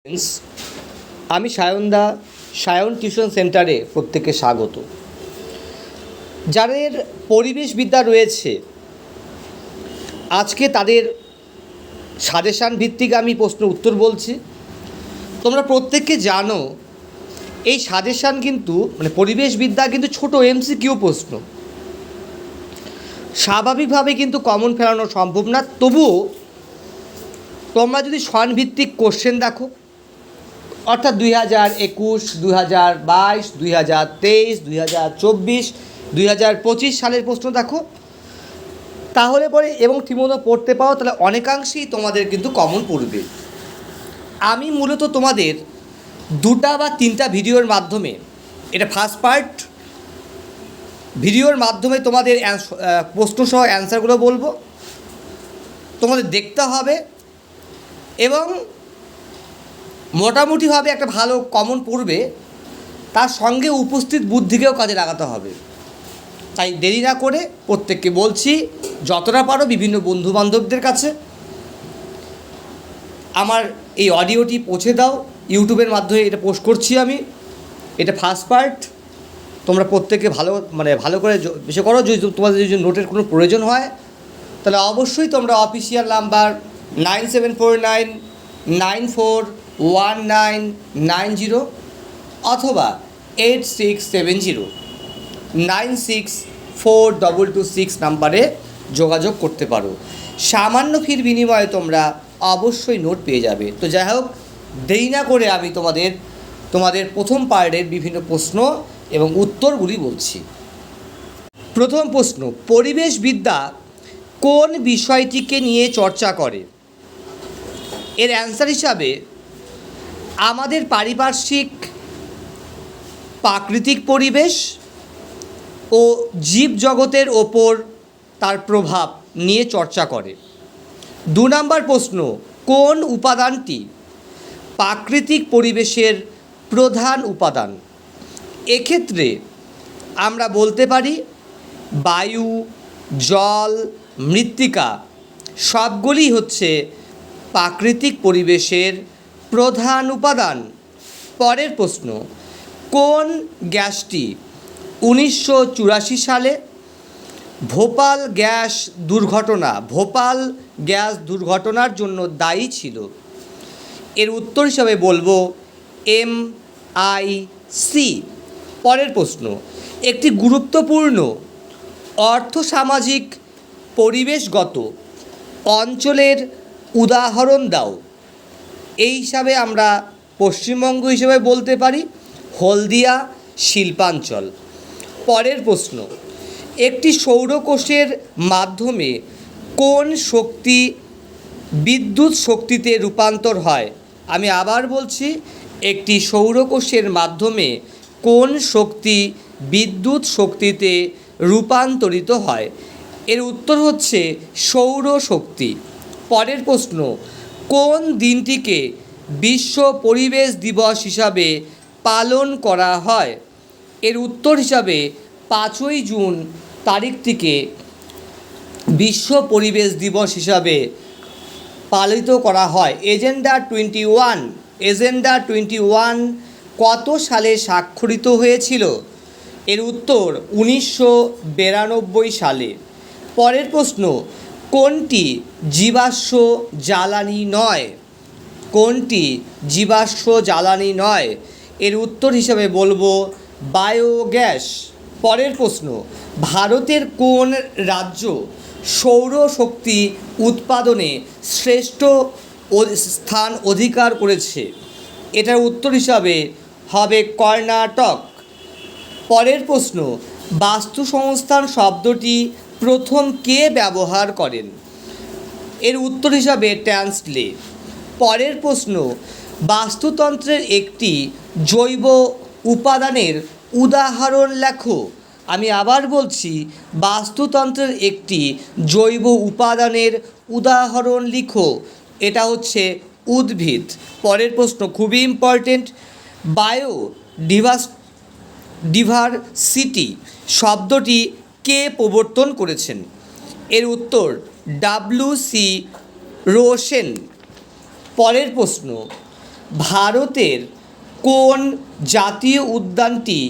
Friends, আমি সায়নদা, Sayan tuition সেন্টারে প্রত্যেককে স্বাগত। যাদের পরিবেশবিদ্যা রয়েছে আজকে তাদের সাজেশান ভিত্তিক আমি প্রশ্ন উত্তর বলছি। তোমরা প্রত্যেককে জানো এই সাজেশান কিন্তু পরিবেশবিদ্যা কিন্তু ছোট এমসিকিউ প্রশ্ন, স্বাভাবিকভাবে কিন্তু কমন ফেরানো সম্ভব না। তবুও তোমরা যদি সনভিত্তিক কোশ্চেন দেখো, অর্থাৎ 2021, 2022, 2023, 2024, 2025 সালের প্রশ্ন দেখো, তাহলে পরে এবং ঠিকমতো পড়তে পাও, তাহলে অনেকাংশেই তোমাদের কিন্তু কমন পড়বে। আমি মূলত তোমাদের 2টা বা 3টা ভিডিওর মাধ্যমে, এটা ফার্স্ট পার্ট, ভিডিওর মাধ্যমে তোমাদের প্রশ্নসহ অ্যান্সারগুলো বলবো, তোমাদের দেখতে হবে এবং মোটামুটিভাবে একটা ভালো কমন পড়বে, তার সঙ্গে উপস্থিত বুদ্ধিকেও কাজে লাগাতে হবে। তাই দেরি না করে প্রত্যেককে বলছি, যতটা পারো বিভিন্ন বন্ধুবান্ধবদের কাছে আমার এই অডিওটি পৌঁছে দাও। ইউটিউবের মাধ্যমে এটা পোস্ট করছি আমি, এটা ফার্স্ট পার্ট। তোমরা প্রত্যেকে ভালো করে বেশি করো। যদি তোমাদের যদি নোটের কোনো প্রয়োজন হয় তাহলে অবশ্যই তোমরা অফিসিয়াল নাম্বার 9749941990 অথবা 8670964226 নাম্বারে যোগাযোগ করতে পারো। সামান্য ফির বিনিময়ে তোমরা অবশ্যই নোট পেয়ে যাবে। তো যাই হোক, দেরি না করে আমি তোমাদের প্রথম পার্টের বিভিন্ন প্রশ্ন এবং উত্তরগুলি বলছি। প্রথম প্রশ্ন, পরিবেশবিদ্যা কোন বিষয়টিকে নিয়ে চর্চা করে? এর অ্যান্সার হিসাবে আমাদের পারিপার্শ্বিক প্রাকৃতিক পরিবেশ ও জীবজগতের ওপর তার প্রভাব নিয়ে চর্চা করে। 2 নম্বর প্রশ্ন, কোন উপাদানটি প্রাকৃতিক পরিবেশের প্রধান উপাদান? এক্ষেত্রে আমরা বলতে পারি বায়ু, জল, মৃত্তিকা সবগুলি হচ্ছে প্রাকৃতিক পরিবেশের প্রধান উপাদান। পরের প্রশ্ন, কোন গ্যাসটি 1984 সালে ভোপাল গ্যাস দুর্ঘটনার জন্য দায়ী ছিল? এর উত্তর হিসাবে বলবো MIC। পরের প্রশ্ন, একটি গুরুত্বপূর্ণ অর্থসামাজিক পরিবেশগত অঞ্চলের উদাহরণ দাও। এই হিসাবে আমরা পশ্চিমবঙ্গ হিসেবে বলতে পারি হলদিয়া শিল্পাঞ্চল। পরের প্রশ্ন, একটি সৌরকোষের মাধ্যমে কোন শক্তি বিদ্যুৎ শক্তিতে রূপান্তর হয়? আমি আবার বলছি, একটি সৌরকোষের মাধ্যমে কোন শক্তি বিদ্যুৎ শক্তিতে রূপান্তরিত হয়? এর উত্তর হচ্ছে সৌরশক্তি। পরের প্রশ্ন, কোন দিনটিকে বিশ্ব পরিবেশ দিবস হিসাবে পালন করা হয়? এর উত্তর হিসাবে 5ই জুন তারিখটিকে বিশ্ব পরিবেশ দিবস হিসাবে পালিত করা হয়। এজেন্ডা 21 কত সালে স্বাক্ষরিত হয়েছিল? এর উত্তর 1992 সালে। পরের প্রশ্ন, কোনটি জীবাশ্ম জ্বালানি নয়? কোনটি জীবাশ্ম জ্বালানি নয়? এর উত্তর হিসাবে বলবো বায়োগ্যাস। পরের প্রশ্ন, ভারতের কোন রাজ্য সৌরশক্তি উৎপাদনে শ্রেষ্ঠ স্থান অধিকার করেছে? এটার উত্তর হিসাবে হবে কর্ণাটক। পরের প্রশ্ন, বাস্তুসংস্থান শব্দটি প্রথম কে ব্যবহার করেন? এর উত্তর হিসাবে ট্যান্সলে। পরের প্রশ্ন, বাস্তুতন্ত্রের একটি জৈব উপাদানের উদাহরণ লেখো। আমি আবার বলছি, বাস্তুতন্ত্রের একটি জৈব উপাদানের উদাহরণ লিখো। এটা হচ্ছে উদ্ভিদ। পরের প্রশ্ন খুবই ইম্পর্টেন্ট, বায়োডিভার্সিটি শব্দটি কে প্রবর্তন করেছেন? এর উত্তর WC রোসেন। পরের প্রশ্ন, ভারতের কোন জাতীয় উদ্যানটি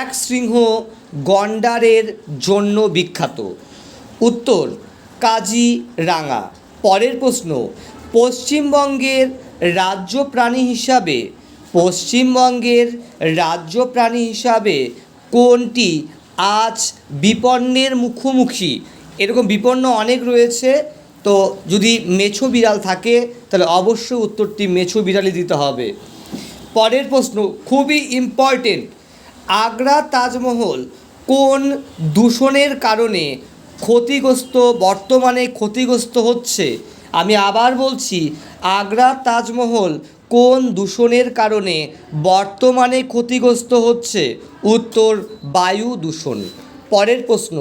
এক শৃঙ্গ গন্ডারের জন্য বিখ্যাত? উত্তর কাজিরাঙা। পরের প্রশ্ন, পশ্চিমবঙ্গের রাজ্য প্রাণী হিসাবে কোনটি আজ বিপন্নের মুখোমুখি? এরকম বিপন্ন অনেক রয়েছে, তো যদি মেছো বিড়াল থাকে তাহলে অবশ্যই উত্তরটি মেছো বিড়ালই দিতে হবে। পরের প্রশ্ন খুবই ইম্পর্টেন্ট, আগ্রা তাজমহল কোন দূষণের কারণে বর্তমানে ক্ষতিগ্রস্ত হচ্ছে? আমি আবার বলছি, আগ্রা তাজমহল কোন দূষণের কারণে বর্তমানে ক্ষতিগ্রস্ত হচ্ছে? উত্তর বায়ু দূষণ। পরের প্রশ্ন,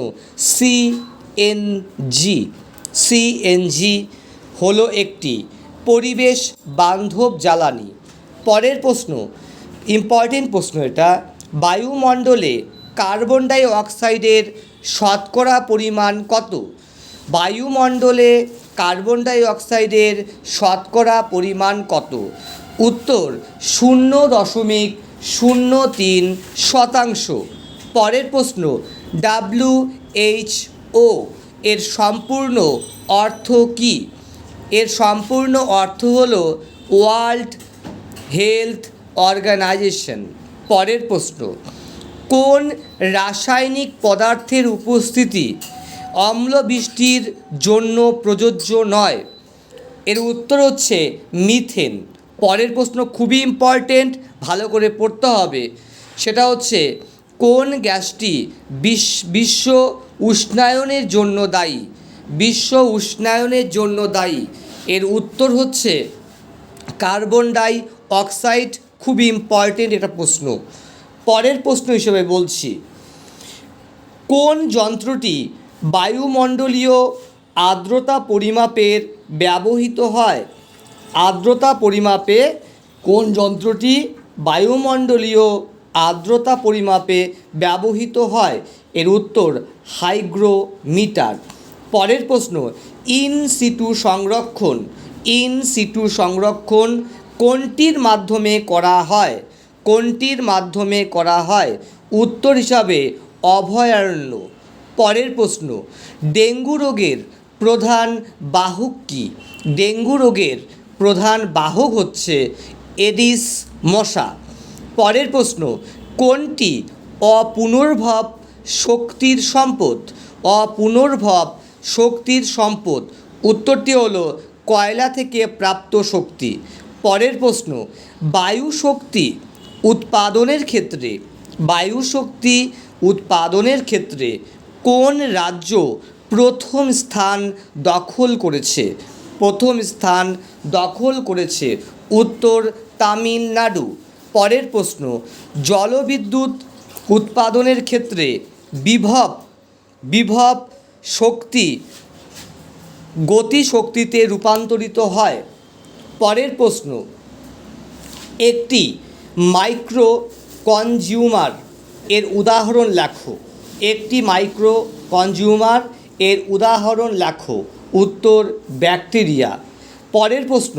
সিএনজি হলো একটি পরিবেশ বান্ধব জ্বালানি। পরের প্রশ্ন, ইম্পর্টেন্ট প্রশ্ন এটা, বায়ুমণ্ডলে কার্বন ডাই অক্সাইডের শতকরা পরিমাণ কত? বায়ুমণ্ডলে কার্বন ডাই অক্সাইডের শতকরা পরিমাণ কত? উত্তর 0.03%। পরের প্রশ্ন, WHO এর সম্পূর্ণ অর্থ কী? এর সম্পূর্ণ অর্থ হলো ওয়ার্ল্ড হেলথ অর্গানাইজেশন। পরের প্রশ্ন, কোন রাসায়নিক পদার্থের উপস্থিতি অম্লবৃষ্টির জন্য প্রযোজ্য নয়? এর উত্তর হচ্ছে মিথেন। পরের প্রশ্ন খুবই ইম্পর্টেন্ট, ভালো করে পড়তে হবে, সেটা হচ্ছে কোন গ্যাসটি বিশ্ব উষ্ণায়নের জন্য দায়ী? এর উত্তর হচ্ছে কার্বন ডাই অক্সাইড। খুবই ইম্পর্টেন্ট এটা প্রশ্ন। পরের প্রশ্ন হিসেবে বলছি, কোন যন্ত্রটি বায়ুমণ্ডলীয় আর্দ্রতা পরিমাপের ব্যবহৃত হয়? আর্দ্রতা পরিমাপে কোন যন্ত্রটি বায়ুমণ্ডলীয় আর্দ্রতা পরিমাপে ব্যবহৃত হয়? এর উত্তর হাইগ্রোমিটার। পরের প্রশ্ন, ইন সিটু সংরক্ষণ কোনটির মাধ্যমে করা হয়? উত্তর হিসাবে অভয়ারণ্য। পরের প্রশ্ন, ডেঙ্গু রোগের প্রধান বাহক কী? ডেঙ্গু রোগের প্রধান বাহক হচ্ছে এডিস মশা। পরের প্রশ্ন, কোনটি অপুনর্ভব শক্তির সম্পদ? উত্তরটি হলো কয়লা থেকে প্রাপ্ত শক্তি। পরের প্রশ্ন, বায়ু শক্তি উৎপাদনের ক্ষেত্রে কোন রাজ্য প্রথম স্থান দখল করেছে? উত্তর তামিলনাড়ু। পরের প্রশ্ন, জলবিদ্যুৎ উৎপাদনের ক্ষেত্রে বিভব শক্তি গতিশক্তিতে রূপান্তরিত হয়। পরের প্রশ্ন, একটি মাইক্রো কনজিউমার এর উদাহরণ লেখো। উত্তর ব্যাকটেরিয়া। পরের প্রশ্ন,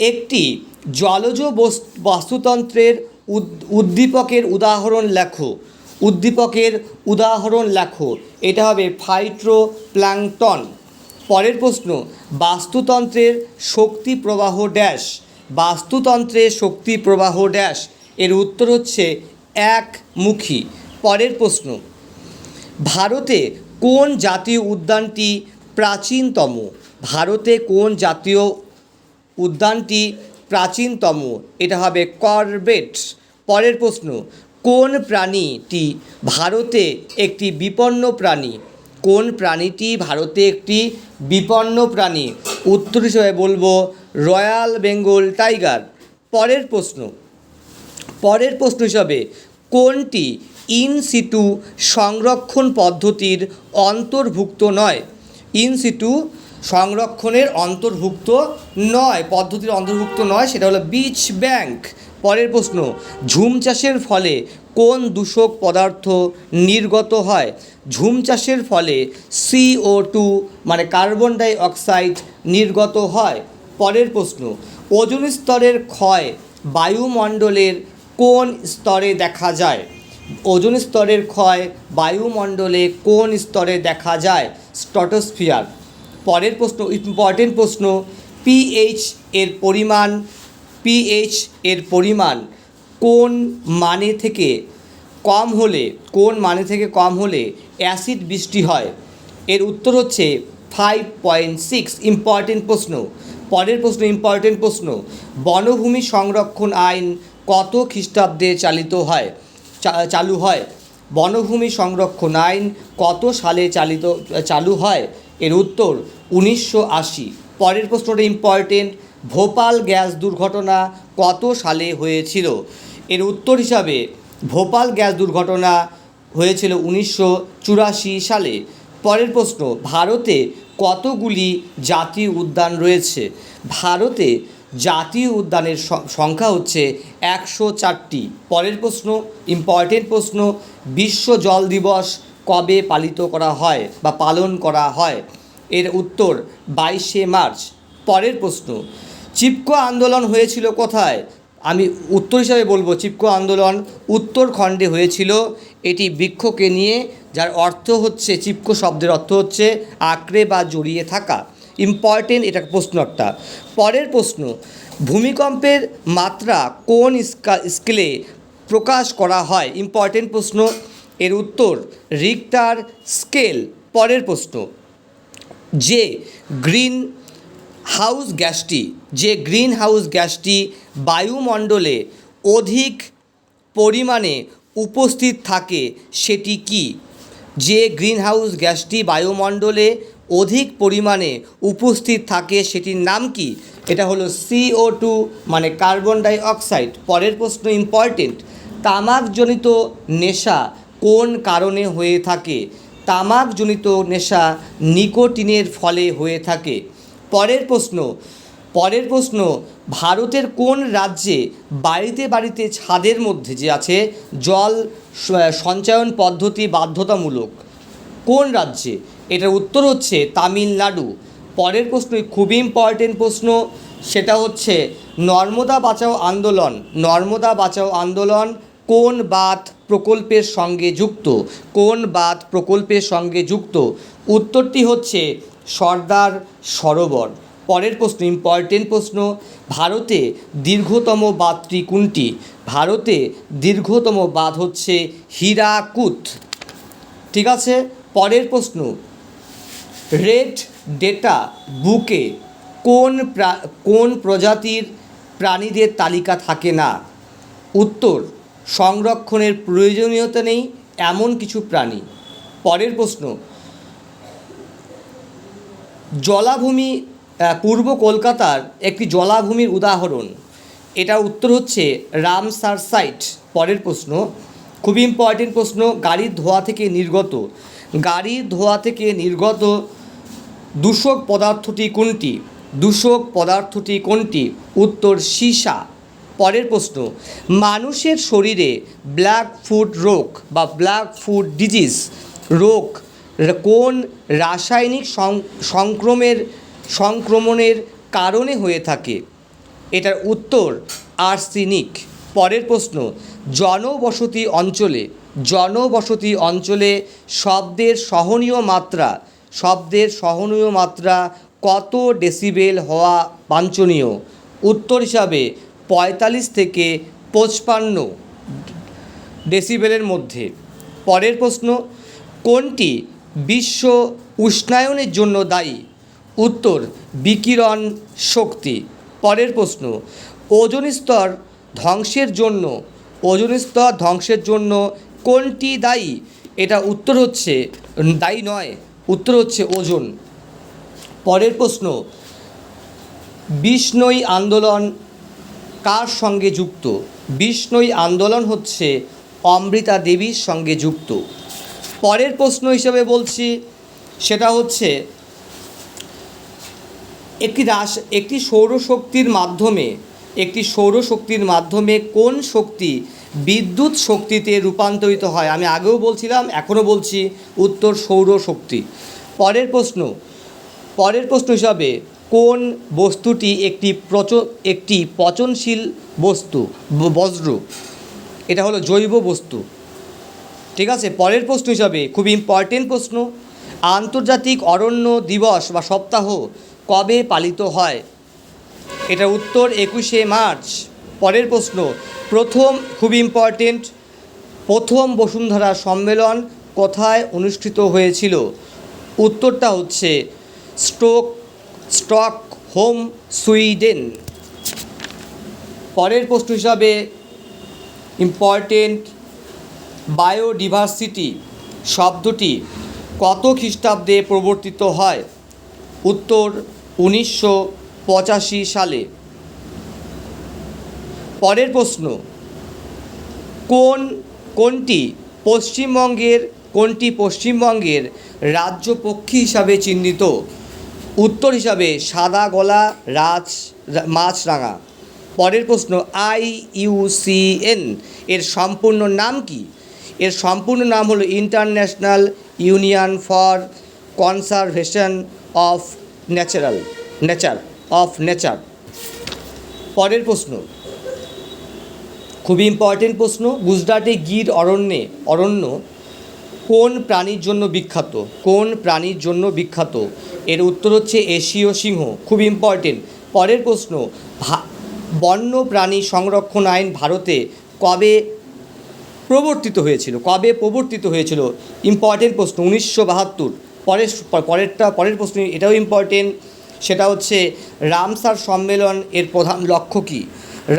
একটি জলজ বাস্তুতন্ত্রের উদ্দীপকের উদাহরণ লেখো। এটা হবে ফাইটোপ্ল্যাঙ্কটন। পরের প্রশ্ন, বাস্তুতন্ত্রের শক্তি প্রবাহ ড্যাশ। এর উত্তর হচ্ছে একমুখী। পরের প্রশ্ন, ভারতে কোন জাতীয় উদ্যানটি প্রাচীনতম? এটা হবে করবেট। পরের প্রশ্ন, কোন প্রাণীটি ভারতে একটি বিপন্ন প্রাণী? উত্তর হিসেবে বলবো রয়্যাল বেঙ্গল টাইগার। পরের প্রশ্ন হিসাবে কোনটি ইন সিটু সংরক্ষণ পদ্ধতির অন্তর্ভুক্ত নয়? সেটা হলো বীজ ব্যাংক। পরের প্রশ্ন, ঝুম চাষের ফলে কোন দূষক পদার্থ নির্গত হয়? ঝুম চাষের ফলে CO2 মানে কার্বন ডাই অক্সাইড নির্গত হয়। পরের প্রশ্ন, ওজোন স্তরের ক্ষয় বায়ুমণ্ডলের কোন স্তরে দেখা যায়? ওজোন স্তরের ক্ষয় বায়ুমণ্ডলে কোন স্তরে দেখা যায়? স্ট্র্যাটোস্ফিয়ার। পরের প্রশ্ন, ইম্পর্টেন্ট প্রশ্ন, পিএইচ এর পরিমাণ, পিএইচ এর পরিমাণ কোন মানে থেকে কম হলে, কোন মানে থেকে কম হলে অ্যাসিড বৃষ্টি হয়? এর উত্তর হচ্ছে 5.6। ইম্পর্টেন্ট প্রশ্ন। পরের প্রশ্ন, ইম্পর্টেন্ট প্রশ্ন, বনভূমি সংরক্ষণ আইন কত খ্রিস্টাব্দে চালু হয়? বনভূমি সংরক্ষণ আইন কত সালে চালু হয়? এর উত্তর 1980। পরের প্রশ্নটা ইম্পর্টেন্ট, ভোপাল গ্যাস দুর্ঘটনা কত সালে হয়েছিল? এর উত্তর হিসাবে ভোপাল গ্যাস দুর্ঘটনা হয়েছিল 1984 সালে। পরের প্রশ্ন, ভারতে কতগুলি জাতীয় উদ্যান রয়েছে? ভারতে জাতীয় উদ্যানের সংখ্যা হচ্ছে 104টি। পরের প্রশ্ন, ইম্পর্টেন্ট প্রশ্ন, বিশ্ব জল দিবস কবে পালিত করা হয় বা পালন করা হয়? এর উত্তর 22শে মার্চ। পরের প্রশ্ন, চিপকো আন্দোলন হয়েছিল কোথায়? আমি উত্তর হিসাবে বলবো চিপকো আন্দোলন উত্তরখণ্ডে হয়েছিল। এটি বৃক্ষকে নিয়ে, যার অর্থ হচ্ছে, চিপকো শব্দের অর্থ হচ্ছে আঁকড়ে বা জড়িয়ে থাকা। ইম্পর্টেন্ট, এটা প্রশ্ন একটা। পরের প্রশ্ন, ভূমিকম্পের মাত্রা কোন স্কেলে প্রকাশ করা হয়? ইম্পর্টেন্ট প্রশ্ন। এর উত্তর রিক্টার স্কেল। পরের প্রশ্ন, যে গ্রিন হাউস গ্যাসটি বায়ুমণ্ডলে অধিক পরিমাণে উপস্থিত থাকে সেটি কি? যে গ্রিনহাউস গ্যাসটি বায়ুমণ্ডলে অধিক পরিমাণে উপস্থিত থাকে সেটির নাম কি? এটা হলো CO2, মানে কার্বন ডাই অক্সাইড। পরের প্রশ্ন ইম্পর্টেন্ট, তামাকজনিত নেশা কোন কারণে হয়ে থাকে? তামাকজনিত নেশা নিকোটিনের ফলে হয়ে থাকে। পরের প্রশ্ন, ভারতের কোন রাজ্যে বাড়িতে বাড়িতে ছাদের মধ্যে যে আছে জল সঞ্চয়ন পদ্ধতি বাধ্যতামূলক? কোন রাজ্যে? এটার উত্তর হচ্ছে তামিলনাড়ু। পরের প্রশ্ন খুবই ইম্পর্টেন্ট প্রশ্ন, সেটা হচ্ছে নর্মদা বাঁচাও আন্দোলন কোন বাঁধ প্রকল্পের সঙ্গে যুক্ত? কোন বাঁধ প্রকল্পের সঙ্গে যুক্ত? উত্তরটি হচ্ছে সর্দার সরোবর। পরের প্রশ্ন ইম্পর্টেন্ট প্রশ্ন, ভারতে দীর্ঘতম বাঁধটি কোনটি? ভারতে দীর্ঘতম বাঁধ হচ্ছে হীরাকুদ। ঠিক আছে। পরের প্রশ্ন, রেড ডেটা বুকে কোন প্রজাতির প্রাণীদের তালিকা থাকে না? উত্তর সংরক্ষণের প্রয়োজনীয়তা নেই এমন কিছু প্রাণী। পরের প্রশ্ন, জলাভূমি পূর্ব কলকাতার একটি জলাভূমির উদাহরণ। এটার উত্তর হচ্ছে রামসার সাইট। পরের প্রশ্ন খুবই ইম্পর্টেন্ট প্রশ্ন, গাড়ির ধোঁয়া থেকে নির্গত দূষক পদার্থটি কোনটি? উত্তর সীসা। পরের প্রশ্ন, মানুষের শরীরে ব্ল্যাক ফুট রোগ বা ব্ল্যাক ফুট ডিজিজ রোগ কোন রাসায়নিক সংক্রমণের কারণে হয়ে থাকে? এটার উত্তর আর্সেনিক। পরের প্রশ্ন, জনবসতি অঞ্চলে শব্দের সহনীয় মাত্রা কত ডেসিবেল হওয়া বাঞ্ছনীয়? উত্তর হিসাবে 45 থেকে 55 ডেসিবেলের মধ্যে। পরের প্রশ্ন, কোনটি বিশ্ব উষ্ণায়নের জন্য দায়ী? উত্তর বিকিরণ শক্তি। পরের প্রশ্ন, ওজোন স্তর ধ্বংসের জন্য কোনটি দায়ী? এটা উত্তর হচ্ছে দায়ী নয়, উত্তর হচ্ছে ওজোন। পরের প্রশ্ন, বিষ্ণই আন্দোলন কার সঙ্গে যুক্ত? বিষ্ণই আন্দোলন হচ্ছে অমৃতা দেবীর সঙ্গে যুক্ত। পরের প্রশ্ন হিসেবে বলছি, সেটা হচ্ছে একটি সৌরশক্তির মাধ্যমে কোন শক্তি বিদ্যুৎ শক্তিতে রূপান্তরিত হয়? আমি আগেও বলছিলাম, এখনও বলছি, উত্তর সৌরশক্তি। পরের প্রশ্ন হিসাবে কোন বস্তুটি একটি পচনশীল বজ্র? এটা হলো জৈব বস্তু। ঠিক আছে, পরের প্রশ্ন হিসাবে খুব ইম্পর্টেন্ট প্রশ্ন, আন্তর্জাতিক অরণ্য দিবস বা সপ্তাহ কবে পালিত হয়? এটার উত্তর 21শে মার্চ। পরের প্রশ্ন, খুব ইম্পর্টেন্ট, প্রথম বসুন্ধরা সম্মেলন কোথায় অনুষ্ঠিত হয়েছিল? উত্তরটা হচ্ছে স্টকহোম, সুইডেন। পরের প্রশ্ন হিসাবে ইম্পর্টেন্ট, বায়োডিভার্সিটি শব্দটি কত খ্রিস্টাব্দে প্রবর্তিত হয়? উত্তর 1985 সালে। পরের প্রশ্ন, কোনটি পশ্চিমবঙ্গের রাজ্য পক্ষী হিসাবে চিহ্নিত? উত্তর হিসাবে সাদা গলা মাছরাঙা। পরের প্রশ্ন, IUCN এর সম্পূর্ণ নাম কি? এর সম্পূর্ণ নাম হলো international union for conservation of nature. পরের প্রশ্ন, খুবই ইম্পর্টেন্ট প্রশ্ন, গুজরাটে গির অরণ্য কোন প্রাণীর জন্য বিখ্যাত? এর উত্তর হচ্ছে এশীয় সিংহ। খুব ইম্পর্টেন্ট। পরের প্রশ্ন, বন্য প্রাণী সংরক্ষণ আইন ভারতে কবে প্রবর্তিত হয়েছিল? ইম্পর্টেন্ট প্রশ্ন, 1972। পরের প্রশ্ন, এটাও ইম্পর্টেন্ট, সেটা হচ্ছে রামসার সম্মেলন এর প্রধান লক্ষ্য কী?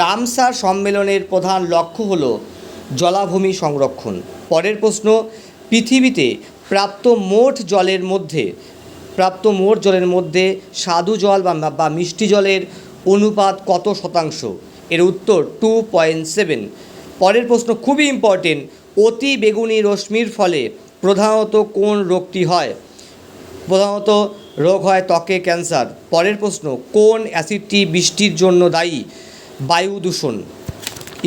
রামসার সম্মেলনের প্রধান লক্ষ্য হলো জলাভূমি সংরক্ষণ। পরের প্রশ্ন, পৃথিবীতে প্রাপ্ত মোট জলের মধ্যে স্বাদু জল বা মিষ্টি জলের অনুপাত কত শতাংশ? এর উত্তর 2.7। পরের প্রশ্ন খুবই ইম্পর্টেন্ট, অতি বেগুনি রশ্মির ফলে প্রধানত কোন রোগটি হয়? প্রধানত রোগ হয় ত্বকে ক্যান্সার। পরের প্রশ্ন, কোন অ্যাসিডটি বৃষ্টির জন্য দায়ী? বায়ু দূষণ।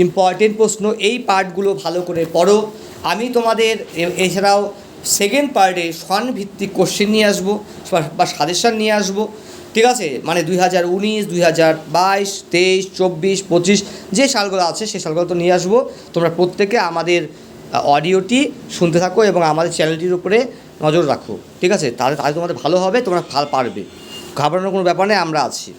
ইম্পর্টেন্ট প্রশ্ন, এই পার্টগুলো ভালো করে পড়ো। আমি তোমাদের এছাড়াও সেকেন্ড পার্টে ভিত্তিক কোশ্চেন নিয়ে আসবো বা সাজেশান নিয়ে আসবো। ঠিক আছে, মানে 2019, 2022, 23, 24, 25 যে সালগুলো আছে সেই সালগুলো তো নিয়ে আসবো। তোমরা প্রত্যেকে আমাদের অডিওটি শুনতে থাকো এবং আমাদের চ্যানেলটির উপরে নজর রাখো। ঠিক আছে, তাহলে তোমাদের ভালো হবে, তোমরা পারবে, ঘাবড়ানোর কোনো ব্যাপার নেই, আমরা আছি।